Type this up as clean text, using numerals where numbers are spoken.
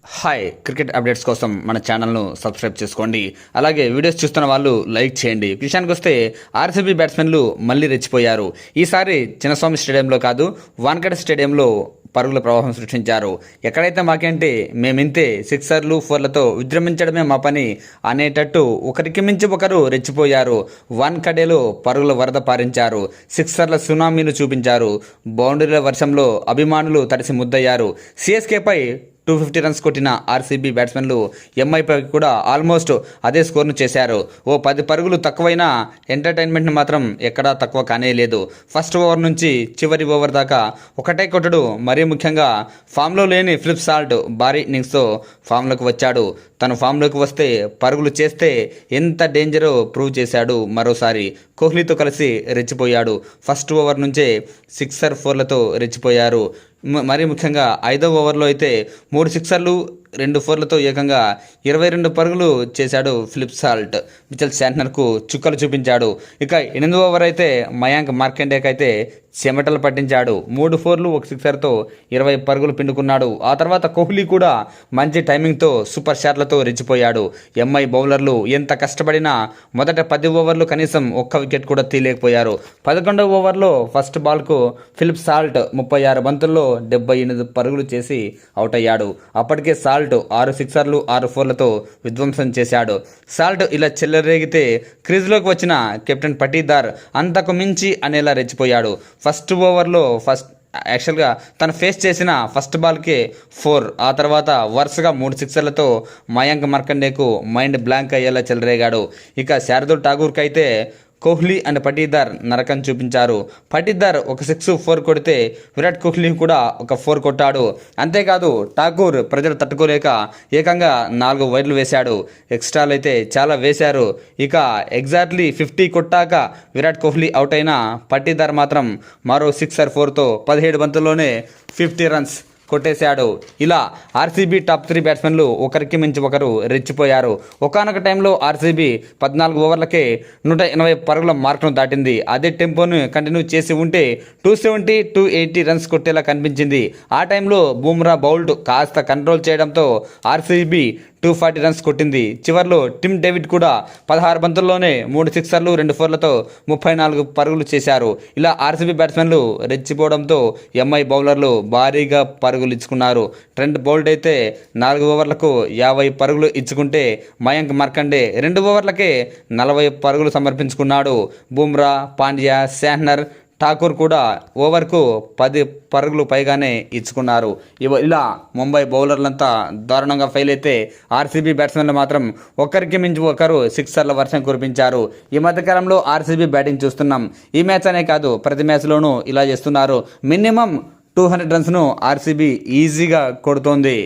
Hi cricket updates కోసం మన ఛానల్ను సబ్స్క్రైబ్ చేసుకోండి. అలాగే వీడియోస్ చూస్తున్న వాళ్ళు లైక్ చేయండి. విషయానికి వస్తే ఆర్సీబీ బ్యాట్స్మెన్లు మళ్ళీ రెచ్చిపోయారు. ఈసారి చిన్నస్వామి స్టేడియంలో కాదు, వాన్ఖేడే స్టేడియంలో పరుగుల ప్రవాహం సృష్టించారు. ఎక్కడైతే మాకంటే మేమింతే సిక్సర్లు ఫోర్లతో విజృంభించడమే మా పని అనేటట్టు ఒకరికి మించి ఒకరు రెచ్చిపోయారు. వాన్ఖేడేలో పరుగుల వరద పారించారు. సిక్సర్ల సునామీలు చూపించారు. బౌండరీల వర్షంలో అభిమానులు తడిసి ముద్దయ్యారు. సిఎస్కేపై 250 రన్స్ కొట్టిన ఆర్సీబీ బ్యాట్స్మెన్లు ఎంఐపై కూడా ఆల్మోస్ట్ అదే స్కోర్ను చేశారు. ఓ 10 పరుగులు తక్కువైనా ఎంటర్టైన్మెంట్ని మాత్రం ఎక్కడా తక్కువ కానే లేదు. ఫస్ట్ ఓవర్ నుంచి చివరి ఓవర్ దాకా ఒకటే కొట్టడు. మరీ ముఖ్యంగా ఫామ్లో లేని ఫ్లిప్ సాల్ట్ భారీ ఇన్నింగ్స్తో ఫామ్లోకి వచ్చాడు. తను ఫామ్లోకి వస్తే పరుగులు చేస్తే ఎంత డేంజరో ప్రూవ్ చేశాడు. మరోసారి కోహ్లీతో కలిసి రెచ్చిపోయాడు. ఫస్ట్ ఓవర్ నుంచే 6 4లతో రెచ్చిపోయారు. మరీ ముఖ్యంగా 5వ ఓవర్లో అయితే 3 సిక్సర్లు 2 4లతో ఏకంగా 22 పరుగులు చేశాడు ఫిలిప్ సాల్ట్. మిచెల్ శాంట్నర్కు చుక్కలు చూపించాడు. ఇక 8వ ఓవర్ అయితే మయాంక్ మార్కండేకి అయితే చెమటలు పట్టించాడు. 3 4లు 1 సిక్సర్తో 20 పరుగులు పిండుకున్నాడు. ఆ తర్వాత కోహ్లీ కూడా మంచి టైమింగ్తో సూపర్ షాట్లతో రెచ్చిపోయాడు. ఎంఐ బౌలర్లు ఎంత కష్టపడినా మొదట 10 ఓవర్లు కనీసం ఒక్క వికెట్ కూడా తీయలేకపోయారు. 11వ ఓవర్లో ఫస్ట్ బాల్కు ఫిలిప్ సాల్ట్ 36 బంతుల్లో 78 పరుగులు చేసి అవుట్ అయ్యాడు. అప్పటికే సాల్ట్ 6 సిక్సర్లు 6 4లతో విధ్వంసం చేశాడు. సాల్ట్ ఇలా చెల్లరేగితే క్రీజ్లోకి వచ్చిన కెప్టెన్ పటీదార్ అంతకు మించి అనేలా రెచ్చిపోయాడు. ఫస్ట్ ఓవర్లో యాక్చువల్గా తను ఫేస్ చేసిన ఫస్ట్ బాల్కే 4, ఆ తర్వాత వరుసగా 3 సిక్సర్లతో మయాంక్ మార్కండేకు మైండ్ బ్లాంక్ అయ్యేలా చెలరేగాడు. ఇక శార్దుల్ ఠాగూర్కి అయితే కోహ్లీ అండ్ పటీదార్ నరకం చూపించారు. పటీదార్ ఒక 6 4 కొడితే విరాట్ కోహ్లీ కూడా ఒక 4 కొట్టాడు. అంతేకాదు ఠాకూర్ ప్రజలు తట్టుకోలేక ఏకంగా 4 వైడ్లు వేశాడు. ఎక్స్ట్రాలు అయితే చాలా వేశారు. ఇక ఎగ్జాక్ట్లీ 50 కొట్టాక విరాట్ కోహ్లీ అవుట్ అయినా పటీదార్ మాత్రం మరో 6 4తో 17 బంతుల్లోనే 50 రన్స్ కొట్టేశాడు. ఇలా ఆర్సీబీ టాప్ 3 బ్యాట్స్మెన్లు ఒకరికి మించి ఒకరు రెచ్చిపోయారు. ఒకానొక టైంలో ఆర్సీబీ 14 ఓవర్లకే 180 పరుగుల మార్కును దాటింది. అదే టెంపోను కంటిన్యూ చేసి ఉంటే 270 280 రన్స్ కొట్టేలా కనిపించింది. ఆ టైంలో బుమ్రా బౌల్డ్ కాస్త కంట్రోల్ చేయడంతో ఆర్సీబీ 240 రన్స్ కొట్టింది. చివర్లో టిమ్ డేవిడ్ కూడా 16 బంతుల్లోనే 3 సిక్సర్లు 2 4లతో 34 పరుగులు చేశారు. ఇలా ఆర్సీబీ బ్యాట్స్మెన్లు రెచ్చిపోవడంతో ఎంఐ బౌలర్లు భారీగా పరుగులు ఇచ్చుకున్నారు. ట్రెంట్ బౌల్ట్ అయితే 4 ఓవర్లకు 50 పరుగులు ఇచ్చుకుంటే మయాంక్ మార్కండే 2 ఓవర్లకే 40 పరుగులు సమర్పించుకున్నాడు. బుమ్రా, పాండ్యా, శాంట్నర్, ఠాకూర్ కూడా ఓవర్కు 10 పరుగులు పైగానే ఇచ్చుకున్నారు. ఇలా ముంబై బౌలర్లంతా దారుణంగా ఫెయిల్ అయితే ఆర్సీబీ బ్యాట్స్మెన్లు మాత్రం ఒకరికి మించి ఒకరు సిక్సర్ల వర్షం కురిపించారు. ఈ మధ్యకాలంలో ఆర్సీబీ బ్యాటింగ్ చూస్తున్నాం. ఈ మ్యాచ్ అనే కాదు, ప్రతి మ్యాచ్లోనూ ఇలా చేస్తున్నారు. మినిమం 200 రన్స్ను ఆర్సీబీ ఈజీగా కొడుతోంది.